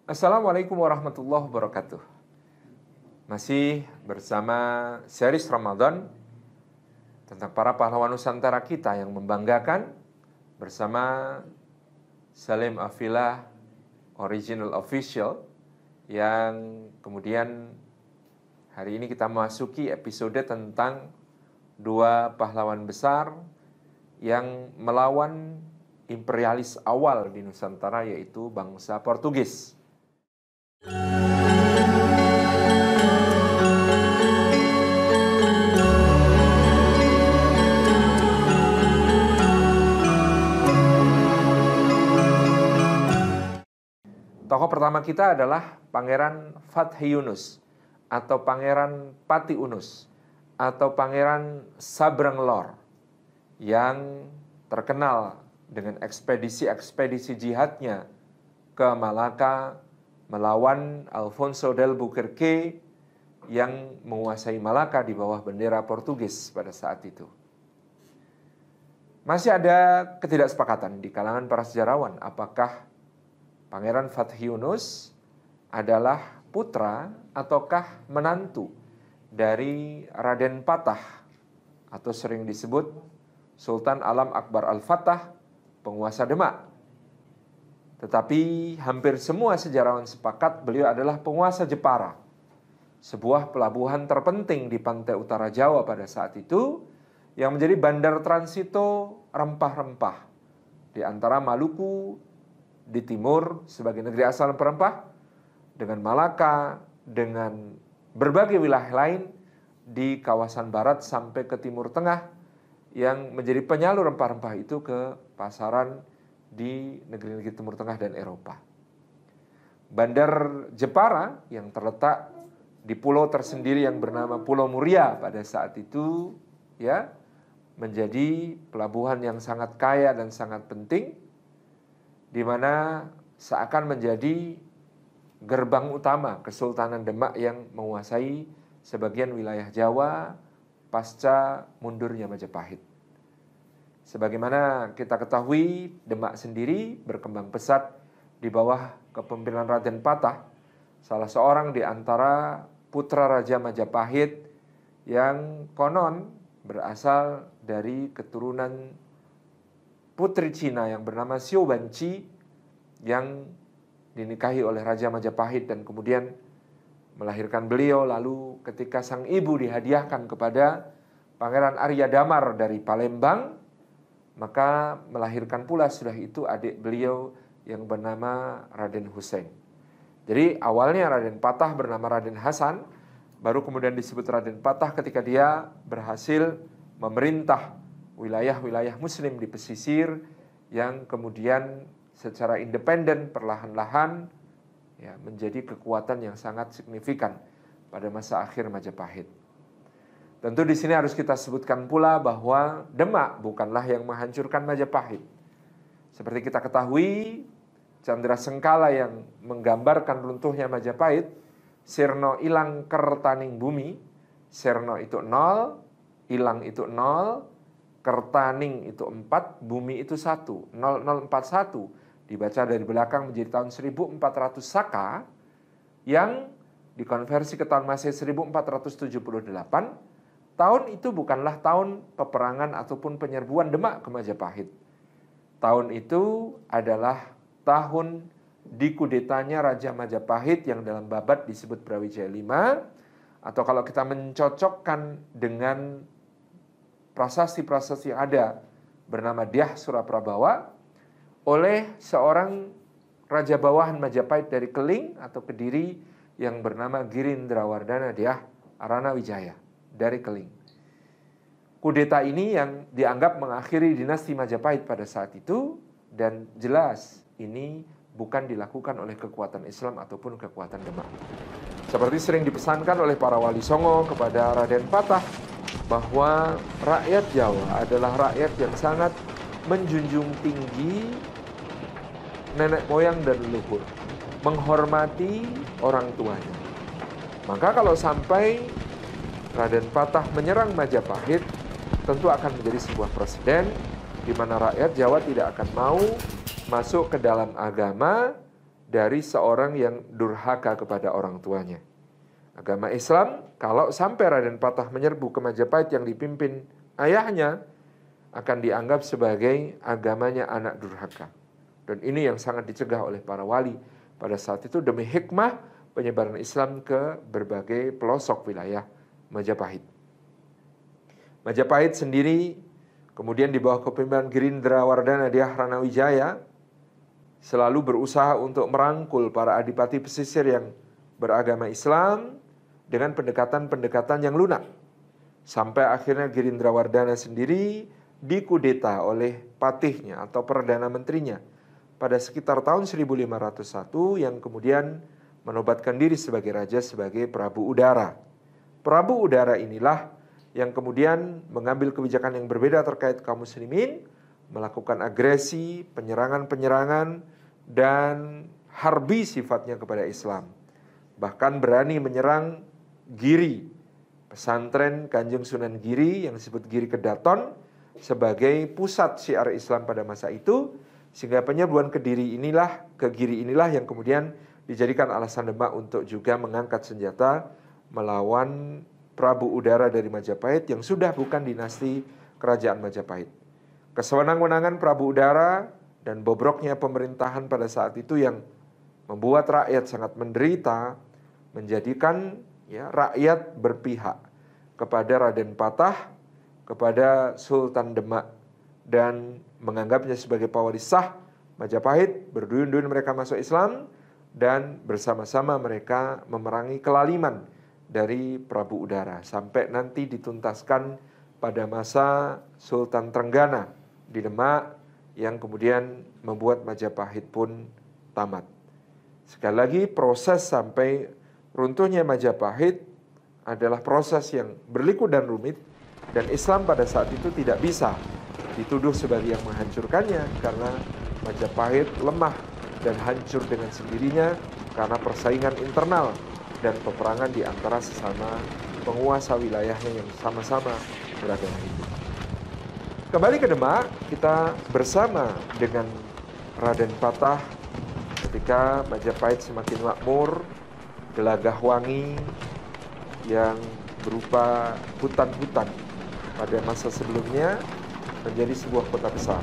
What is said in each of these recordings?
Assalamualaikum warahmatullahi wabarakatuh. Masih bersama series Ramadan tentang para pahlawan Nusantara kita yang membanggakan bersama Salim Afilah Original Official, yang kemudian hari ini kita memasuki episode tentang dua pahlawan besar yang melawan imperialis awal di Nusantara, yaitu bangsa Portugis. Tokoh pertama kita adalah Pangeran Fathi Yunus atau Pangeran Pati Unus atau Pangeran Sabrang Lor, yang terkenal dengan ekspedisi-ekspedisi jihadnya ke Malaka melawan Alfonso del Buquerque yang menguasai Malaka di bawah bendera Portugis pada saat itu. Masih ada ketidaksepakatan di kalangan para sejarawan, apakah Pangeran Fathi Yunus adalah putra ataukah menantu dari Raden Patah atau sering disebut Sultan Alam Akbar Al-Fatah, penguasa Demak. Tetapi hampir semua sejarawan sepakat beliau adalah penguasa Jepara, sebuah pelabuhan terpenting di pantai utara Jawa pada saat itu, yang menjadi bandar transito rempah-rempah di antara Maluku di timur sebagai negeri asal rempah, dengan Malaka, dengan berbagai wilayah lain di kawasan barat sampai ke timur tengah, yang menjadi penyalur rempah-rempah itu ke pasaran di negeri-negeri timur tengah dan Eropa. Bandar Jepara yang terletak di pulau tersendiri yang bernama Pulau Muria pada saat itu, ya, menjadi pelabuhan yang sangat kaya dan sangat penting, di mana seakan menjadi gerbang utama Kesultanan Demak yang menguasai sebagian wilayah Jawa pasca mundurnya Majapahit. Sebagaimana kita ketahui, Demak sendiri berkembang pesat di bawah kepemimpinan Raden Patah, salah seorang di antara putra Raja Majapahit yang konon berasal dari keturunan putri Cina yang bernama Xiu Banqi, yang dinikahi oleh Raja Majapahit dan kemudian melahirkan beliau. Lalu ketika sang ibu dihadiahkan kepada Pangeran Arya Damar dari Palembang, maka melahirkan pula sudah itu adik beliau yang bernama Raden Hussein. Jadi awalnya Raden Patah bernama Raden Hasan, baru kemudian disebut Raden Patah ketika dia berhasil memerintah wilayah-wilayah muslim di pesisir, yang kemudian secara independen perlahan-lahan ya menjadi kekuatan yang sangat signifikan pada masa akhir Majapahit. Tentu di sini harus kita sebutkan pula bahwa Demak bukanlah yang menghancurkan Majapahit. Seperti kita ketahui, Candra Sengkala yang menggambarkan runtuhnya Majapahit, sirno ilang kertaning bumi, sirno itu 0, ilang itu 0, kertaning itu 4, bumi itu 1, 0041, dibaca dari belakang menjadi tahun 1400 Saka, yang dikonversi ke tahun Masehi 1478. Tahun itu bukanlah tahun peperangan ataupun penyerbuan Demak ke Majapahit. Tahun itu adalah tahun dikudetanya Raja Majapahit yang dalam babat disebut Brawijaya V, atau kalau kita mencocokkan dengan prasasti-prasasti yang ada bernama Dyah Suraprabawa, oleh seorang raja bawahan Majapahit dari Keling atau Kediri yang bernama Girindrawardana Dyah Arana Wijaya dari Keling. Kudeta ini yang dianggap mengakhiri dinasti Majapahit pada saat itu, dan jelas ini bukan dilakukan oleh kekuatan Islam ataupun kekuatan Demak. Seperti sering dipesankan oleh para wali songo kepada Raden Patah, bahwa rakyat Jawa adalah rakyat yang sangat menjunjung tinggi nenek moyang dan leluhur, menghormati orang tuanya. Maka kalau sampai Raden Patah menyerang Majapahit, tentu akan menjadi sebuah presiden di mana rakyat Jawa tidak akan mau masuk ke dalam agama dari seorang yang durhaka kepada orang tuanya. Agama Islam, kalau sampai Raden Patah menyerbu ke Majapahit yang dipimpin ayahnya, akan dianggap sebagai agamanya anak durhaka. Dan ini yang sangat dicegah oleh para wali pada saat itu demi hikmah penyebaran Islam ke berbagai pelosok wilayah Majapahit. Majapahit sendiri kemudian di bawah kepemimpinan Girindrawardana Dyah Ranawijaya selalu berusaha untuk merangkul para adipati pesisir yang beragama Islam dengan pendekatan-pendekatan yang lunak. Sampai akhirnya Girindrawardana sendiri dikudeta oleh patihnya atau Perdana Menterinya pada sekitar tahun 1501 yang kemudian menobatkan diri sebagai raja sebagai Prabu Udara. Prabu Udara inilah yang kemudian mengambil kebijakan yang berbeda terkait kaum muslimin, melakukan agresi, penyerangan-penyerangan, dan harbi sifatnya kepada Islam. Bahkan berani menyerang Giri, pesantren Kanjeng Sunan Giri yang disebut Giri Kedaton sebagai pusat syiar Islam pada masa itu, sehingga penyerbuan ke Giri inilah yang kemudian dijadikan alasan Demak untuk juga mengangkat senjata melawan Prabu Udara dari Majapahit yang sudah bukan dinasti kerajaan Majapahit. Kesewenang-wenangan Prabu Udara dan bobroknya pemerintahan pada saat itu yang membuat rakyat sangat menderita, menjadikan rakyat berpihak kepada Raden Patah, kepada Sultan Demak, dan menganggapnya sebagai pewaris sah Majapahit. Berduyun-duyun mereka masuk Islam dan bersama-sama mereka memerangi kelaliman dari Prabu Udara sampai nanti dituntaskan pada masa Sultan Trenggana di Demak yang kemudian membuat Majapahit pun tamat. Sekali lagi, proses sampai runtuhnya Majapahit adalah proses yang berliku dan rumit, dan Islam pada saat itu tidak bisa dituduh sebagai yang menghancurkannya karena Majapahit lemah dan hancur dengan sendirinya karena persaingan internal dan peperangan di antara sesama penguasa wilayahnya yang sama-sama beragama Hindu. Kembali ke Demak, kita bersama dengan Raden Patah ketika Majapahit semakin makmur, Gelagah Wangi yang berupa hutan-hutan pada masa sebelumnya menjadi sebuah kota besar.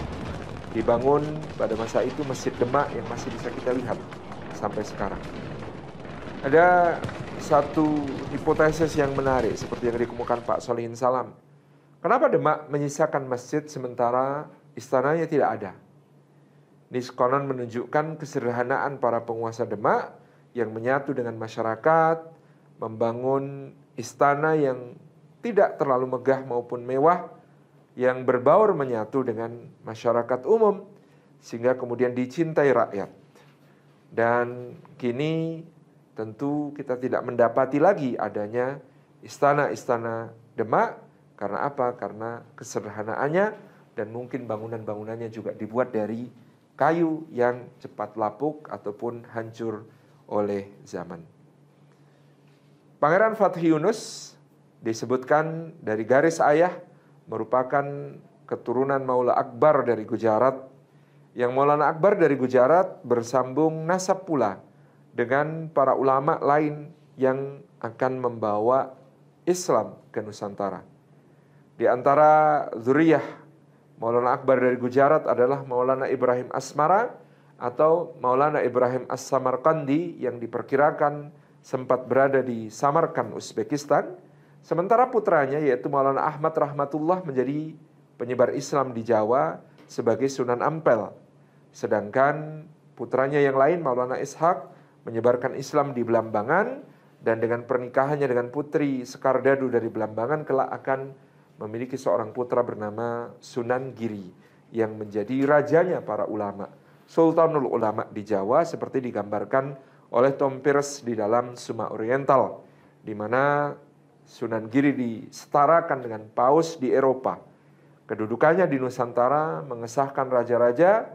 Dibangun pada masa itu Masjid Demak yang masih bisa kita lihat sampai sekarang. Ada satu hipotesis yang menarik seperti yang dikemukakan Pak Solihin Salam. Kenapa Demak menyisakan masjid sementara istananya tidak ada? Ini konon menunjukkan kesederhanaan para penguasa Demak yang menyatu dengan masyarakat, membangun istana yang tidak terlalu megah maupun mewah, yang berbaur menyatu dengan masyarakat umum, sehingga kemudian dicintai rakyat. Dan kini tentu kita tidak mendapati lagi adanya istana-istana Demak. Karena apa? Karena kesederhanaannya dan mungkin bangunan-bangunannya juga dibuat dari kayu yang cepat lapuk ataupun hancur oleh zaman. Pangeran Fatih Yunus disebutkan dari garis ayah merupakan keturunan Maula Akbar dari Gujarat, yang Maulana Akbar dari Gujarat bersambung nasab pula dengan para ulama lain yang akan membawa Islam ke Nusantara. Di antara zuriyah Maulana Akbar dari Gujarat adalah Maulana Ibrahim Asmara atau Maulana Ibrahim As-Samarkandi yang diperkirakan sempat berada di Samarkand, Uzbekistan. Sementara putranya yaitu Maulana Ahmad Rahmatullah menjadi penyebar Islam di Jawa sebagai Sunan Ampel. Sedangkan putranya yang lain Maulana Ishak menyebarkan Islam di Belambangan, dan dengan pernikahannya dengan putri Sekardadu dari Belambangan kelak akan memiliki seorang putra bernama Sunan Giri yang menjadi rajanya para ulama, Sultanul Ulama di Jawa, seperti digambarkan oleh Tom Peirce di dalam Suma Oriental, di mana Sunan Giri disetarakan dengan Paus di Eropa. Kedudukannya di Nusantara mengesahkan raja-raja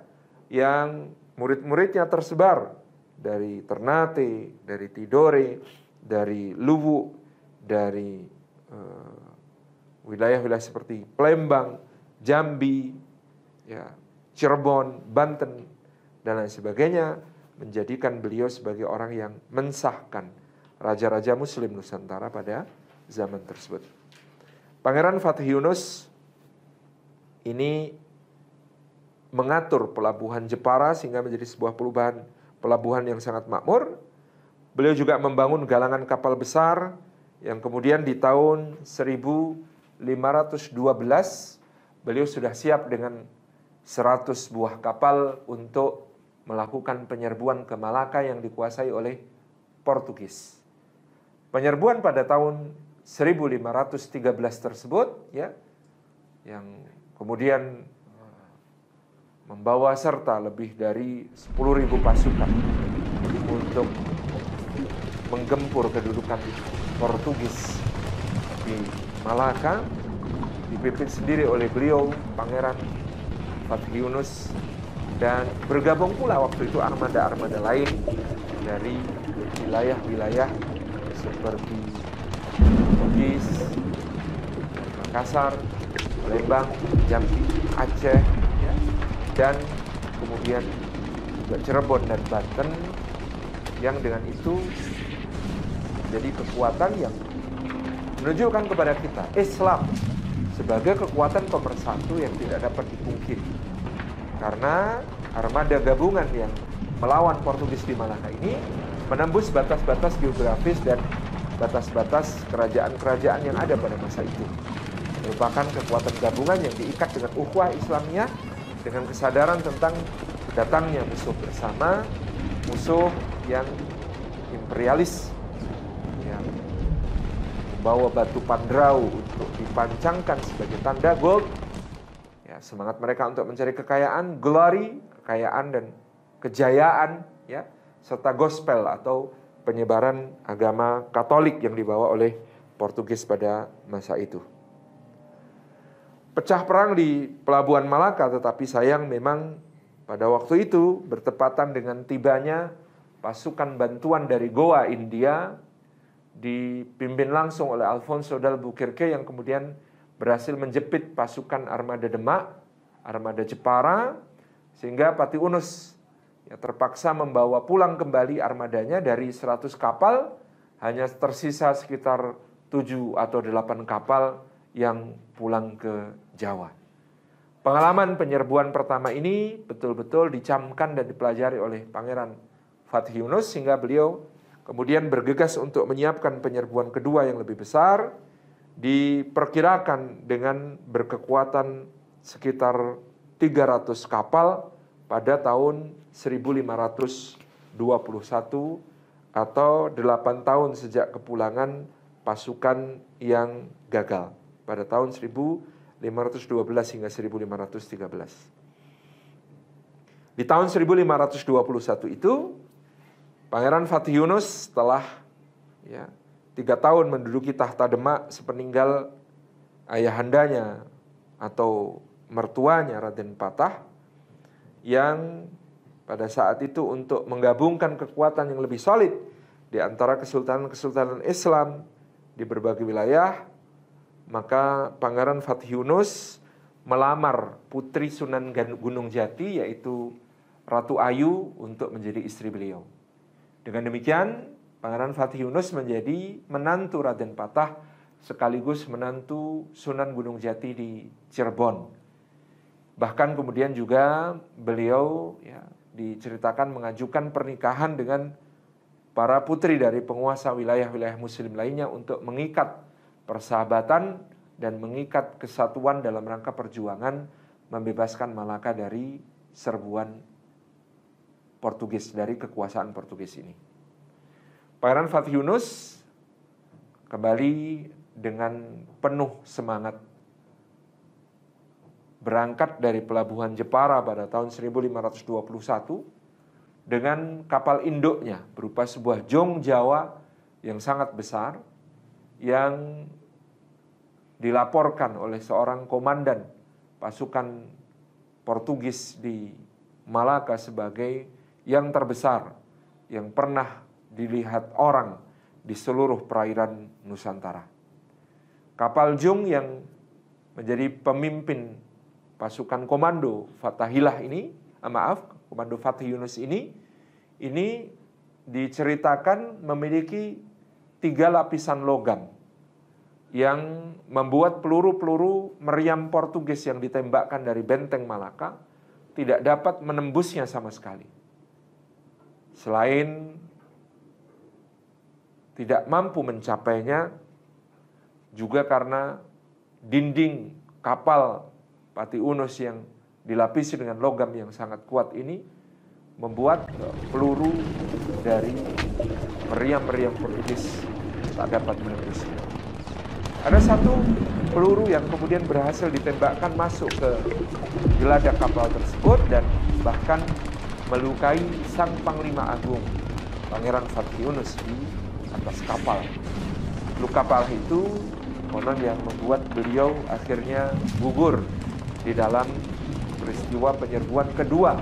yang murid-muridnya tersebar dari Ternate, dari Tidore, dari Luwu, dari wilayah-wilayah seperti Palembang, Jambi, Cirebon, Banten, dan lain sebagainya. menjadikan beliau sebagai orang yang mensahkan raja-raja Muslim Nusantara pada zaman tersebut. Pangeran Fatih Yunus ini mengatur pelabuhan Jepara sehingga menjadi sebuah pelabuhan yang sangat makmur. Beliau juga membangun galangan kapal besar yang kemudian di tahun 1512 beliau sudah siap dengan 100 buah kapal untuk melakukan penyerbuan ke Malaka yang dikuasai oleh Portugis. Penyerbuan pada tahun 1513 tersebut ya, yang kemudian membawa serta lebih dari 10.000 pasukan untuk menggempur kedudukan Portugis di Malaka, dipimpin sendiri oleh beliau, Pangeran Fatih Yunus, dan bergabung pula waktu itu armada-armada lain dari wilayah-wilayah seperti Bugis, Makassar, Palembang, Jambi, Aceh, ya, dan kemudian juga Cirebon dan Banten, yang dengan itu menjadi kekuatan yang menunjukkan kepada kita Islam sebagai kekuatan pemersatu yang tidak dapat dipungkiri. Karena armada gabungan yang melawan Portugis di Malaka ini menembus batas-batas geografis dan batas-batas kerajaan-kerajaan yang ada pada masa itu. Merupakan kekuatan gabungan yang diikat dengan ukhuwah Islamiyah, dengan kesadaran tentang datangnya musuh bersama, musuh yang imperialis, yang membawa batu pandrau untuk dipancangkan sebagai tanda gold. Ya, semangat mereka untuk mencari kekayaan, glory, kekayaan dan kejayaan, ya, serta gospel atau penyebaran agama Katolik yang dibawa oleh Portugis pada masa itu. Pecah perang di Pelabuhan Malaka, tetapi sayang memang pada waktu itu bertepatan dengan tibanya pasukan bantuan dari Goa, India, dipimpin langsung oleh Alfonso d'Albuquerque yang kemudian berhasil menjepit pasukan armada Demak, armada Jepara, sehingga Fatih Yunus ya terpaksa membawa pulang kembali armadanya dari 100 kapal, hanya tersisa sekitar 7 atau 8 kapal yang pulang ke Jawa. Pengalaman penyerbuan pertama ini betul-betul dicamkan dan dipelajari oleh Pangeran Fatih Yunus, sehingga beliau kemudian bergegas untuk menyiapkan penyerbuan kedua yang lebih besar, diperkirakan dengan berkekuatan sekitar 300 kapal pada tahun 1521 atau 8 tahun sejak kepulangan pasukan yang gagal pada tahun 1512 hingga 1513. Di tahun 1521 itu Pangeran Fatih Yunus setelah 3 tahun menduduki tahta Demak sepeninggal ayahandanya atau mertuanya Raden Patah, yang pada saat itu untuk menggabungkan kekuatan yang lebih solid di antara kesultanan-kesultanan Islam di berbagai wilayah, maka Pangeran Fatih Yunus melamar putri Sunan Gunung Jati, yaitu Ratu Ayu, untuk menjadi istri beliau. Dengan demikian, Pangeran Fatih Yunus menjadi menantu Raden Patah sekaligus menantu Sunan Gunung Jati di Cirebon. Bahkan kemudian juga beliau diceritakan mengajukan pernikahan dengan para putri dari penguasa wilayah-wilayah Muslim lainnya untuk mengikat persahabatan dan mengikat kesatuan dalam rangka perjuangan membebaskan Malaka dari serbuan Portugis, dari kekuasaan Portugis ini. Pangeran Fatih Yunus kembali dengan penuh semangat berangkat dari Pelabuhan Jepara pada tahun 1521 dengan kapal induknya berupa sebuah jong Jawa yang sangat besar, yang dilaporkan oleh seorang komandan pasukan Portugis di Malaka sebagai yang terbesar yang pernah dilihat orang di seluruh perairan Nusantara. Kapal jong yang menjadi pemimpin pasukan komando Fatahillah ini, komando Fatih Yunus ini ini diceritakan memiliki 3 lapisan logam yang membuat peluru-peluru meriam Portugis yang ditembakkan dari benteng Malaka tidak dapat menembusnya sama sekali. Selain tidak mampu mencapainya, juga karena dinding kapal Pati Unus yang dilapisi dengan logam yang sangat kuat ini membuat peluru dari meriam-meriam Portugis tak dapat menembusnya. Ada satu peluru yang kemudian berhasil ditembakkan masuk ke geladak kapal tersebut dan bahkan melukai sang Panglima Agung, Pangeran Fatih Yunus, di atas kapal. Luka parah itu konon yang membuat beliau akhirnya gugur di dalam peristiwa penyerbuan kedua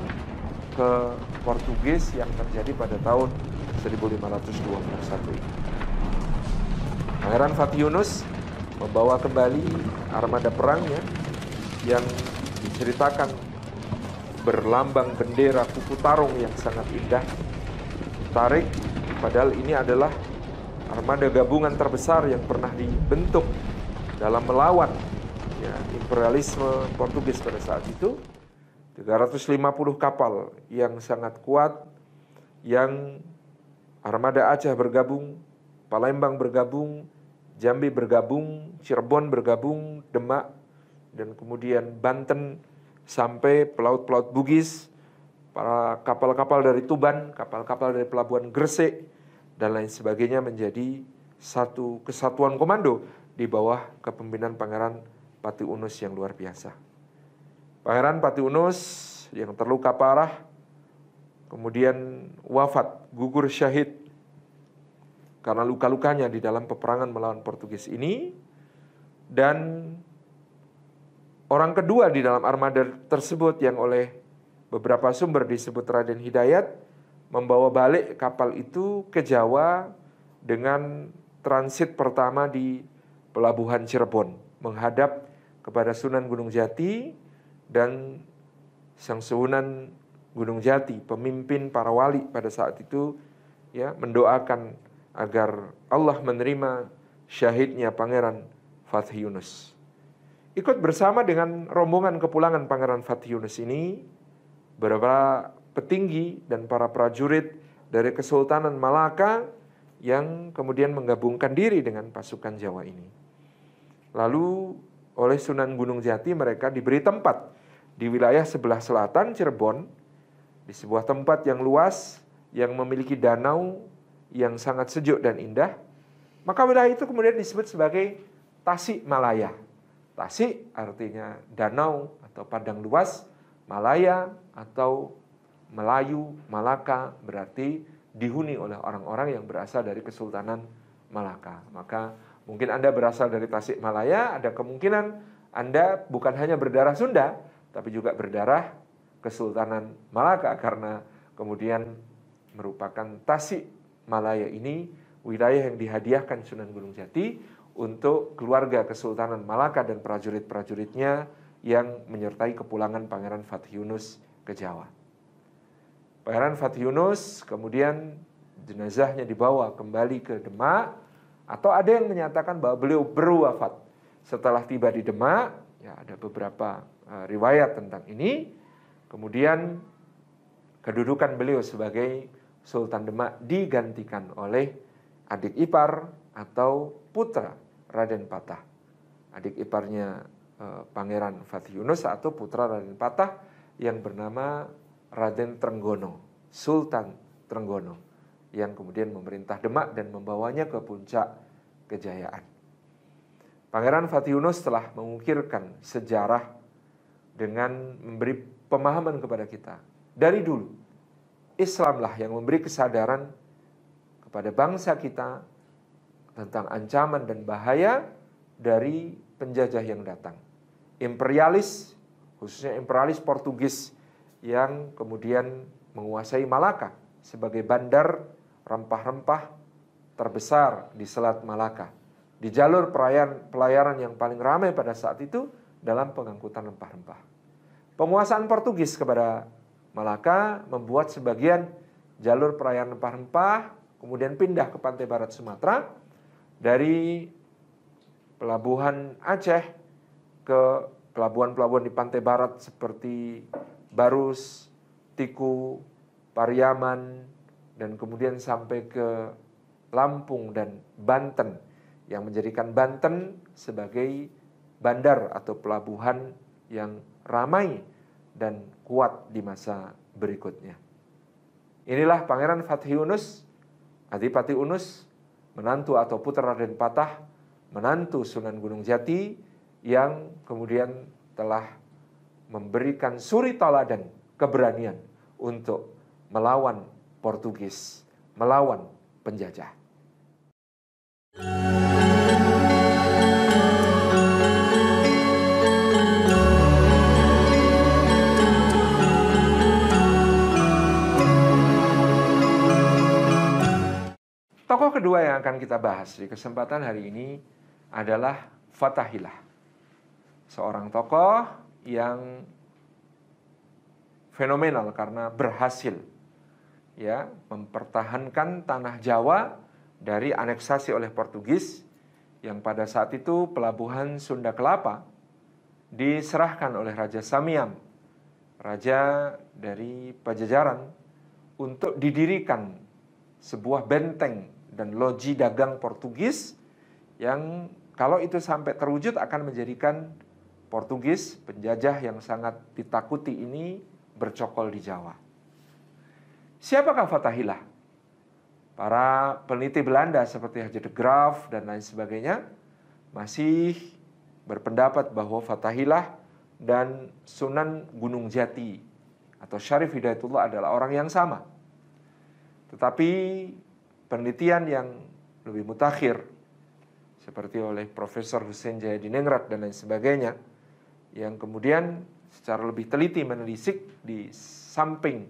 ke Portugis yang terjadi pada tahun 1521 ini. Pangeran Fatih Yunus membawa kembali armada perangnya yang diceritakan berlambang bendera kuku tarung yang sangat indah. Tarik, padahal ini adalah armada gabungan terbesar yang pernah dibentuk dalam melawan imperialisme Portugis pada saat itu. 350 kapal yang sangat kuat, yang armada Aceh bergabung, Palembang bergabung, Jambi bergabung, Cirebon bergabung, Demak, dan kemudian Banten sampai pelaut-pelaut Bugis, para kapal-kapal dari Tuban, kapal-kapal dari pelabuhan Gresik, dan lain sebagainya menjadi satu kesatuan komando di bawah kepemimpinan Pangeran Pati Unus yang luar biasa. Pangeran Pati Unus yang terluka parah, kemudian wafat, gugur syahid karena luka-lukanya di dalam peperangan melawan Portugis ini. Dan orang kedua di dalam armada tersebut yang oleh beberapa sumber disebut Raden Hidayat, membawa balik kapal itu ke Jawa dengan transit pertama di pelabuhan Cirebon, menghadap kepada Sunan Gunung Jati, dan Sang Sunan Gunung Jati, pemimpin para wali pada saat itu, mendoakan agar Allah menerima syahidnya Pangeran Fatih Yunus. Ikut bersama dengan rombongan kepulangan Pangeran Fatih Yunus ini beberapa petinggi dan para prajurit dari Kesultanan Malaka yang kemudian menggabungkan diri dengan pasukan Jawa ini. Lalu oleh Sunan Gunung Jati mereka diberi tempat di wilayah sebelah selatan Cirebon, di sebuah tempat yang luas, yang memiliki danau yang sangat sejuk dan indah. Maka wilayah itu kemudian disebut sebagai Tasik Malaya. Tasik artinya danau atau padang luas, Malaya atau Melayu, Malaka berarti dihuni oleh orang-orang yang berasal dari Kesultanan Malaka. Maka mungkin Anda berasal dari Tasik Malaya, ada kemungkinan Anda bukan hanya berdarah Sunda, tapi juga berdarah Kesultanan Malaka, karena kemudian merupakan Tasik Malaya ini wilayah yang dihadiahkan Sunan Gunung Jati untuk keluarga Kesultanan Malaka dan prajurit-prajuritnya yang menyertai kepulangan Pangeran Fatih Yunus ke Jawa. Pangeran Fatih Yunus kemudian jenazahnya dibawa kembali ke Demak, atau ada yang menyatakan bahwa beliau berwafat setelah tiba di Demak. Ada beberapa riwayat tentang ini. Kemudian kedudukan beliau sebagai Sultan Demak digantikan oleh adik ipar atau putra Raden Patah. Adik iparnya Pangeran Fatih Yunus atau putra Raden Patah yang bernama Raden Trenggono, Sultan Trenggono, yang kemudian memerintah Demak dan membawanya ke puncak kejayaan. Pangeran Fatih Yunus telah mengukirkan sejarah dengan memberi pemahaman kepada kita. Dari dulu, Islamlah yang memberi kesadaran kepada bangsa kita tentang ancaman dan bahaya dari penjajah yang datang. Imperialis, khususnya imperialis Portugis yang kemudian menguasai Malaka sebagai bandar rempah-rempah terbesar di Selat Malaka. Di jalur pelayaran yang paling ramai pada saat itu dalam pengangkutan rempah-rempah. Penguasaan Portugis kepada Malaka membuat sebagian jalur perairan rempah-rempah, kemudian pindah ke pantai barat Sumatera, dari pelabuhan Aceh ke pelabuhan-pelabuhan di pantai barat seperti Barus, Tiku, Pariaman, dan kemudian sampai ke Lampung dan Banten, yang menjadikan Banten sebagai bandar atau pelabuhan yang ramai dan kuat di masa berikutnya. Inilah Pangeran Fathi Unus, Adipati Unus, menantu atau putra Raden Patah, menantu Sunan Gunung Jati, yang kemudian telah memberikan suri tauladan keberanian untuk melawan Portugis, melawan penjajah. Tokoh kedua yang akan kita bahas di kesempatan hari ini adalah Fathahilah. Seorang tokoh yang fenomenal karena berhasil ya mempertahankan tanah Jawa dari aneksasi oleh Portugis, yang pada saat itu pelabuhan Sunda Kelapa diserahkan oleh Raja Samiam, raja dari Pajajaran, untuk didirikan sebuah benteng dan loji dagang Portugis yang kalau itu sampai terwujud akan menjadikan Portugis, penjajah yang sangat ditakuti ini, bercokol di Jawa. Siapakah Fathahilah? Para peneliti Belanda seperti Haji de Graaf dan lain sebagainya masih berpendapat bahwa Fathahilah dan Sunan Gunung Jati atau Syarif Hidayatullah adalah orang yang sama. Tetapi penelitian yang lebih mutakhir seperti oleh Profesor Hussein Jayadiningrat dan lain sebagainya, yang kemudian secara lebih teliti menelisik di samping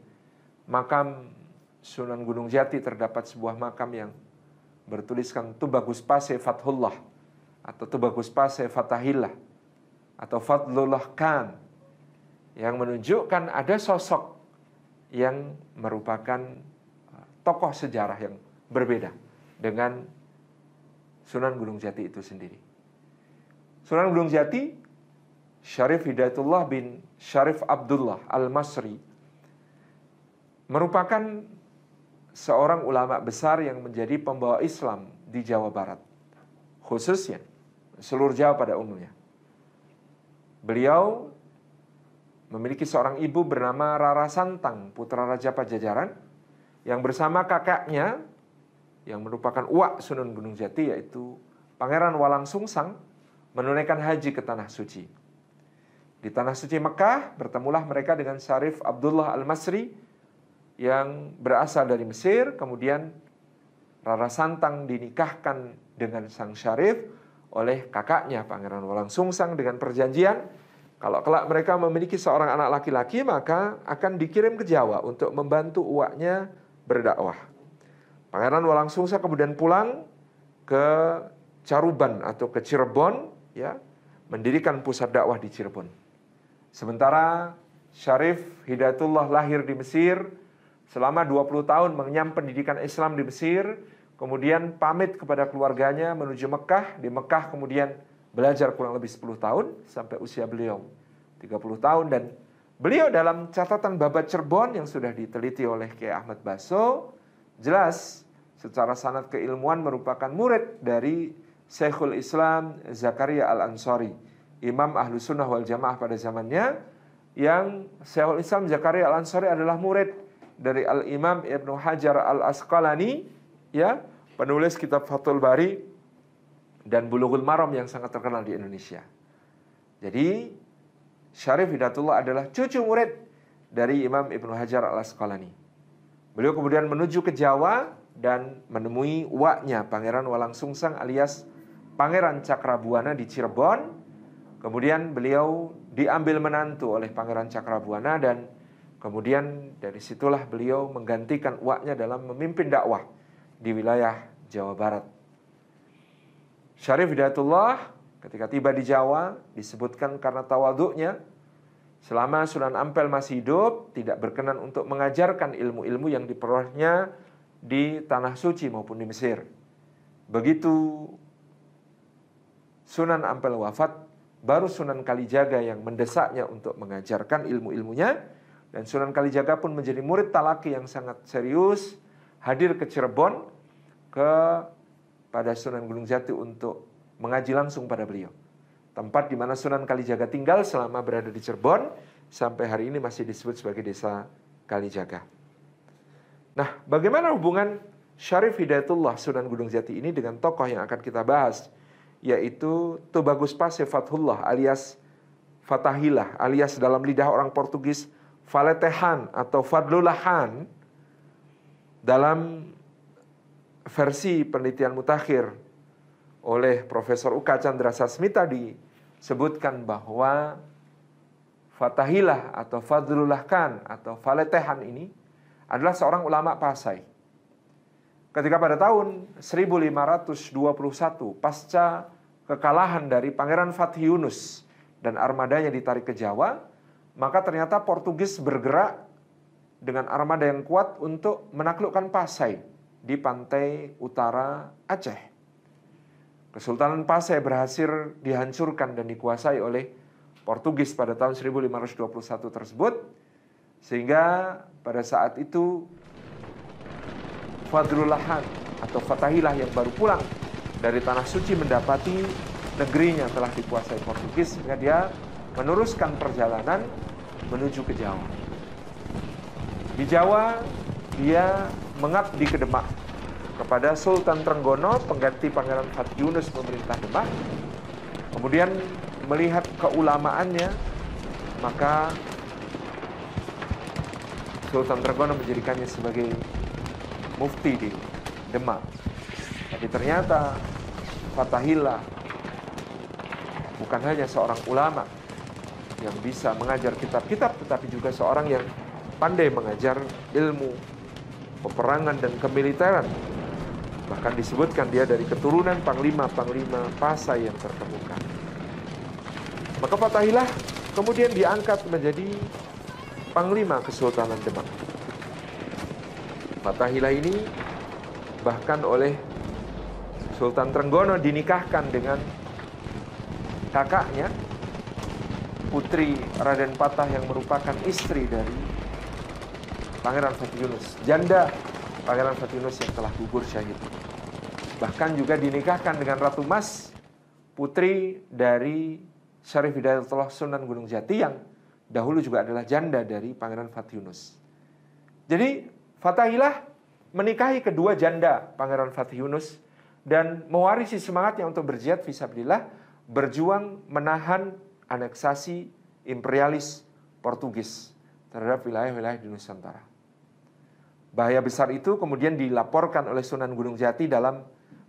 makam Sunan Gunung Jati terdapat sebuah makam yang bertuliskan Tubagus Pase Fathullah atau Tubagus Pase Fathahilah atau Fadlullah Khan, yang menunjukkan ada sosok yang merupakan tokoh sejarah yang berbeda dengan Sunan Gunung Jati itu sendiri. Sunan Gunung Jati, Syarif Hidayatullah bin Syarif Abdullah Al-Masri, merupakan seorang ulama besar yang menjadi pembawa Islam di Jawa Barat, khususnya seluruh Jawa pada umumnya. Beliau memiliki seorang ibu bernama Rara Santang, putra Raja Pajajaran, yang bersama kakaknya yang merupakan uwak Sunan Gunung Jati, yaitu Pangeran Walang Sungsang, menunaikan haji ke Tanah Suci. Di Tanah Suci Mekah bertemulah mereka dengan Syarif Abdullah Al-Masri yang berasal dari Mesir. Kemudian Rara Santang dinikahkan dengan sang Syarif oleh kakaknya Pangeran Walang Sungsang dengan perjanjian kalau kelak mereka memiliki seorang anak laki-laki maka akan dikirim ke Jawa untuk membantu uwaknya berdakwah. Pangeran Walang Sungsang kemudian pulang ke Caruban atau ke Cirebon, ya, mendirikan pusat dakwah di Cirebon. Sementara Syarif Hidayatullah lahir di Mesir, selama 20 tahun mengenyam pendidikan Islam di Mesir, kemudian pamit kepada keluarganya menuju Mekah. Di Mekah kemudian belajar kurang lebih 10 tahun sampai usia beliau 30 tahun, dan beliau dalam catatan Babat Cirebon yang sudah diteliti oleh Kiai Ahmad Baso, jelas secara sanad keilmuan merupakan murid dari Syekhul Islam Zakaria Al-Ansari, Imam Ahlus Sunnah wal Jamaah pada zamannya, yang Syekhul Islam Zakaria Al-Ansari adalah murid dari Al-Imam Ibnu Hajar Al-Asqalani, ya, penulis kitab Fathul Bari dan Bulughul Maram yang sangat terkenal di Indonesia. Jadi Syarif Hidayatullah adalah cucu murid dari Imam Ibnu Hajar Al-Asqalani. Beliau kemudian menuju ke Jawa dan menemui uwaknya Pangeran Walang Sungsang alias Pangeran Cakrabuana di Cirebon. Kemudian beliau diambil menantu oleh Pangeran Cakrabuana dan kemudian dari situlah beliau menggantikan uwaknya dalam memimpin dakwah di wilayah Jawa Barat. Syarif Hidayatullah ketika tiba di Jawa disebutkan karena tawaduknya Selama Sunan Ampel masih hidup, tidak berkenan untuk mengajarkan ilmu-ilmu yang diperolehnya di Tanah Suci maupun di Mesir. Begitu Sunan Ampel wafat, baru Sunan Kalijaga yang mendesaknya untuk mengajarkan ilmu-ilmunya. Dan Sunan Kalijaga pun menjadi murid talaki yang sangat serius, hadir ke Cirebon, pada Sunan Gunung Jati untuk mengaji langsung pada beliau. Tempat di mana Sunan Kalijaga tinggal selama berada di Cirebon, sampai hari ini masih disebut sebagai Desa Kalijaga. Nah, bagaimana hubungan Syarif Hidayatullah Sunan Gunung Jati ini dengan tokoh yang akan kita bahas, yaitu Tubagus Pase Fathullah alias Fatahillah, alias dalam lidah orang Portugis Faletehan atau Fadlulahan. Dalam versi penelitian mutakhir oleh Profesor Uka Chandra Sasmita disebutkan bahwa Fatahillah atau Fadlullah Khan atau Faletehan ini adalah seorang ulama Pasai. Ketika pada tahun 1521 pasca kekalahan dari Pangeran Fathi Yunus dan armadanya ditarik ke Jawa, maka ternyata Portugis bergerak dengan armada yang kuat untuk menaklukkan Pasai di pantai utara Aceh. Kesultanan Pasai berhasil dihancurkan dan dikuasai oleh Portugis pada tahun 1521 tersebut, sehingga pada saat itu Fadlullahan atau Fatahillah yang baru pulang dari Tanah Suci mendapati negerinya telah dikuasai Portugis, sehingga dia meneruskan perjalanan menuju ke Jawa. Di Jawa, dia mengabdi ke Demak kepada Sultan Trenggono, pengganti Pangeran Fathi Yunus memerintah Demak. Kemudian melihat keulamaannya, maka Sultan Trenggono menjadikannya sebagai mufti di Demak. Tapi ternyata Fatahillah bukan hanya seorang ulama yang bisa mengajar kitab-kitab, tetapi juga seorang yang pandai mengajar ilmu peperangan dan kemiliteran. Bahkan disebutkan dia dari keturunan panglima-panglima Pasai yang terkemuka. Maka Fatahillah kemudian diangkat menjadi panglima Kesultanan Demak. Fatahillah ini bahkan oleh Sultan Trenggono dinikahkan dengan kakaknya, putri Raden Patah yang merupakan istri dari Pangeran Fathi Yunus, janda Pangeran Fathi Yunus yang telah gugur syahid. Bahkan juga dinikahkan dengan Ratu Mas, putri dari Syarif Hidayatullah Sunan Gunung Jati yang dahulu juga adalah janda dari Pangeran Fathi Yunus. Jadi Fatahillah menikahi kedua janda Pangeran Fathi Yunus dan mewarisi semangatnya untuk berjihad fisabilillah, berjuang menahan aneksasi imperialis Portugis terhadap wilayah-wilayah di Nusantara. Bahaya besar itu kemudian dilaporkan oleh Sunan Gunung Jati dalam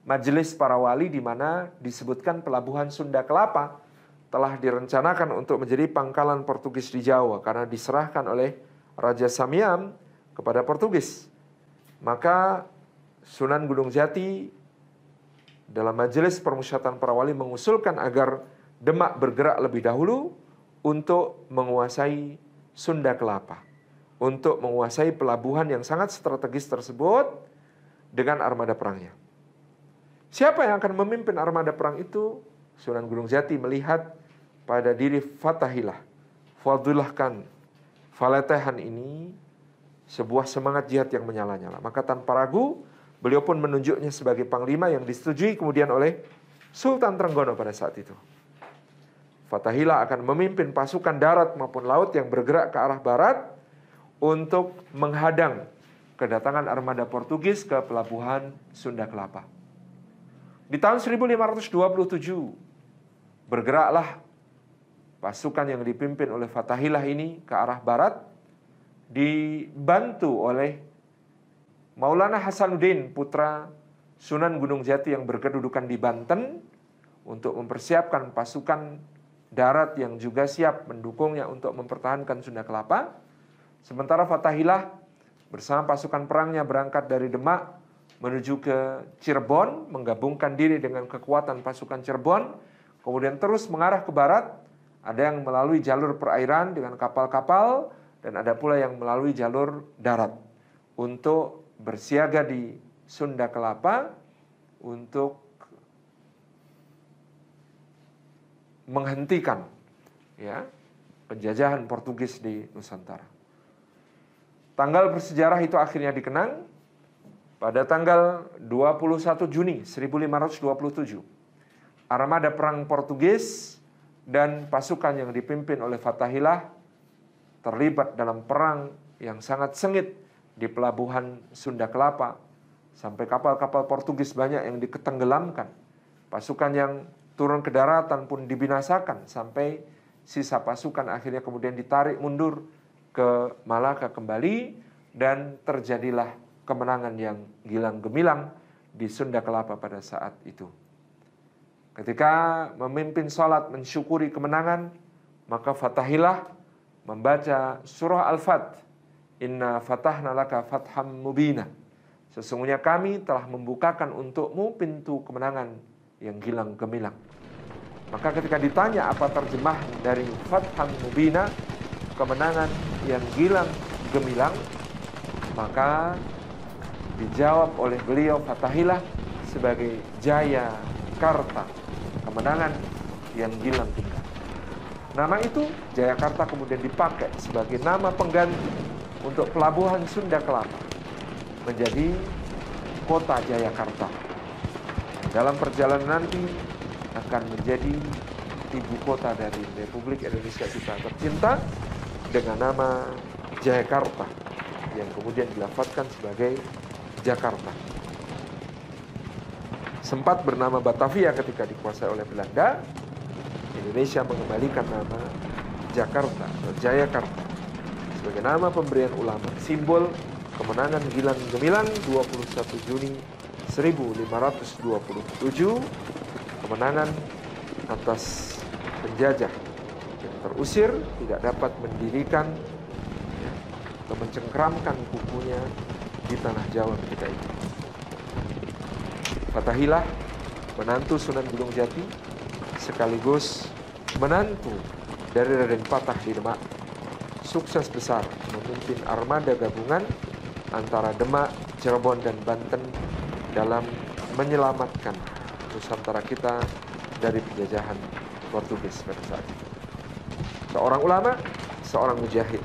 majelis para wali, di mana disebutkan pelabuhan Sunda Kelapa telah direncanakan untuk menjadi pangkalan Portugis di Jawa karena diserahkan oleh Raja Samiam kepada Portugis. Maka Sunan Gunung Jati dalam majelis permusyawatan para wali mengusulkan agar Demak bergerak lebih dahulu untuk menguasai Sunda Kelapa, untuk menguasai pelabuhan yang sangat strategis tersebut dengan armada perangnya. Siapa yang akan memimpin armada perang itu? Sunan Gunung Jati melihat pada diri Fatahillah, Fadlullah Khan, Faletehan ini sebuah semangat jihad yang menyala-nyala. Maka tanpa ragu beliau pun menunjuknya sebagai panglima yang disetujui kemudian oleh Sultan Trenggono pada saat itu. Fatahillah akan memimpin pasukan darat maupun laut yang bergerak ke arah barat untuk menghadang kedatangan armada Portugis ke pelabuhan Sunda Kelapa. Di tahun 1527 bergeraklah pasukan yang dipimpin oleh Fatahillah ini ke arah barat, dibantu oleh Maulana Hasanuddin, putra Sunan Gunung Jati yang berkedudukan di Banten, untuk mempersiapkan pasukan darat yang juga siap mendukungnya untuk mempertahankan Sunda Kelapa. Sementara Fatahillah bersama pasukan perangnya berangkat dari Demak menuju ke Cirebon, menggabungkan diri dengan kekuatan pasukan Cirebon, kemudian terus mengarah ke barat Ada yang melalui jalur perairan dengan kapal-kapal, dan ada pula yang melalui jalur darat untuk bersiaga di Sunda Kelapa untuk menghentikan ya penjajahan Portugis di Nusantara. Tanggal bersejarah itu akhirnya dikenang pada tanggal 21 Juni 1527. Armada perang Portugis dan pasukan yang dipimpin oleh Fathahillah terlibat dalam perang yang sangat sengit di pelabuhan Sunda Kelapa, sampai kapal-kapal Portugis banyak yang ditenggelamkan. Pasukan yang turun ke daratan pun dibinasakan, sampai sisa pasukan akhirnya kemudian ditarik mundur ke Malaka kembali, dan terjadilah kemenangan yang gilang gemilang di Sunda Kelapa pada saat itu. Ketika memimpin salat mensyukuri kemenangan, maka Fathahillah membaca surah Al-Fat, Inna fatahna laka fatham mubina. Sesungguhnya kami telah membukakan untukmu pintu kemenangan yang gilang gemilang. Maka ketika ditanya apa terjemahan dari fatham mubina, kemenangan yang gilang gemilang, maka dijawab oleh beliau Fathahillah sebagai Jaya Karta, kemenangan yang gilang gemilang. Nama itu Jayakarta kemudian dipakai sebagai nama pengganti untuk pelabuhan Sunda Kelapa menjadi kota Jayakarta. Dalam perjalanan nanti akan menjadi ibu kota dari Republik Indonesia kita tercinta dengan nama Jayakarta yang kemudian dilafadzkan sebagai Jakarta. Sempat bernama Batavia ketika dikuasai oleh Belanda. Indonesia mengembalikan nama Jakarta atau Jayakarta sebagai nama pemberian ulama, simbol kemenangan gilang gemilang 21 Juni 1527, kemenangan atas penjajah yang terusir, tidak dapat mendirikan atau mencengkramkan kukunya di tanah Jawa ketika itu. Fathahillah, menantu Sunan Gunung Jati, sekaligus menantu dari Raden Patah di Demak, sukses besar memimpin armada gabungan antara Demak, Cirebon, dan Banten dalam menyelamatkan Nusantara kita dari penjajahan Portugis pada saat itu. Seorang ulama, seorang mujahid,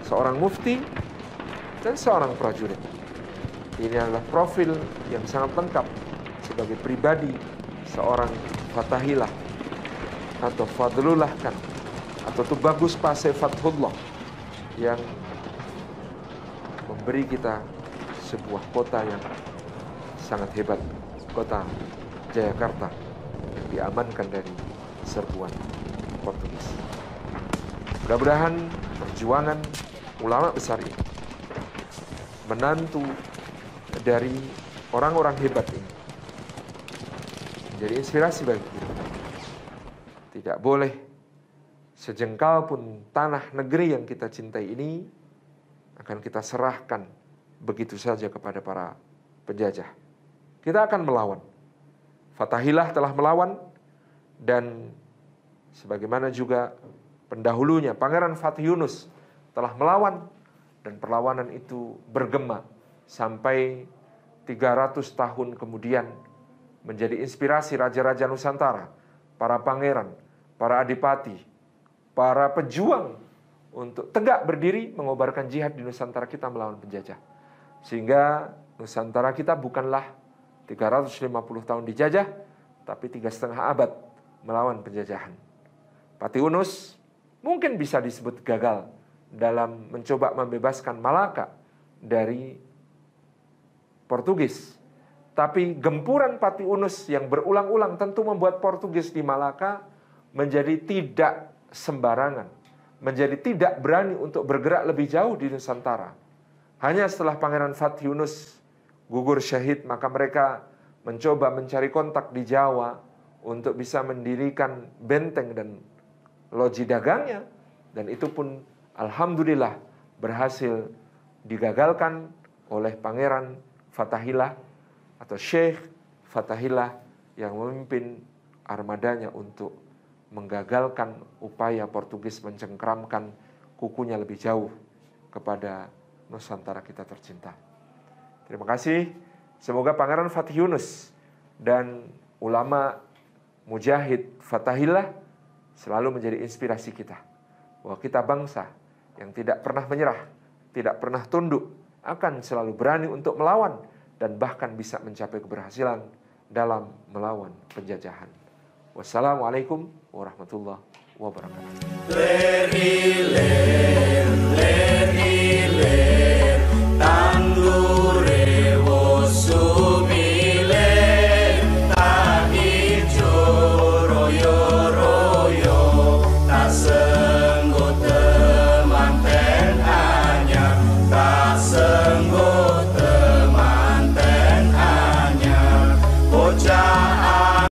seorang mufti, dan seorang prajurit. Ini adalah profil yang sangat lengkap sebagai pribadi seorang Fathahillah atau Fadlullah kan, atau Tubagus Pase Fathullah, yang memberi kita sebuah kota yang sangat hebat, kota Jayakarta yang diamankan dari serbuan Portugis. Mudah-mudahan perjuangan ulama besar ini, menantu dari orang-orang hebat ini, menjadi inspirasi bagi kita. Tidak boleh sejengkal pun tanah negeri yang kita cintai ini akan kita serahkan begitu saja kepada para penjajah. Kita akan melawan. Fathahillah telah melawan, dan sebagaimana juga pendahulunya Pangeran Fatih Yunus telah melawan, dan perlawanan itu bergema sampai 300 tahun kemudian menjadi inspirasi raja-raja Nusantara, para pangeran, para adipati, para pejuang untuk tegak berdiri mengobarkan jihad di Nusantara kita melawan penjajah. Sehingga Nusantara kita bukanlah 350 tahun dijajah, tapi 3,5 abad melawan penjajahan. Patih Yunus mungkin bisa disebut gagal dalam mencoba membebaskan Malaka dari Portugis. Tapi gempuran Patih Yunus yang berulang-ulang tentu membuat Portugis di Malaka menjadi tidak sembarangan, menjadi tidak berani untuk bergerak lebih jauh di Nusantara. Hanya setelah Pangeran Fatih Yunus gugur syahid, maka mereka mencoba mencari kontak di Jawa untuk bisa mendirikan benteng dan loji dagangnya. Dan itu pun alhamdulillah berhasil digagalkan oleh Pangeran Fathahillah atau Syekh Fathahillah yang memimpin armadanya untuk menggagalkan upaya Portugis mencengkramkan kukunya lebih jauh kepada Nusantara kita tercinta. Terima kasih. Semoga Pangeran Fatih Yunus dan ulama mujahid Fatahillah selalu menjadi inspirasi kita. Bahwa kita bangsa yang tidak pernah menyerah, tidak pernah tunduk, akan selalu berani untuk melawan dan bahkan bisa mencapai keberhasilan dalam melawan penjajahan. Wassalamualaikum warahmatullahi wabarakatuh.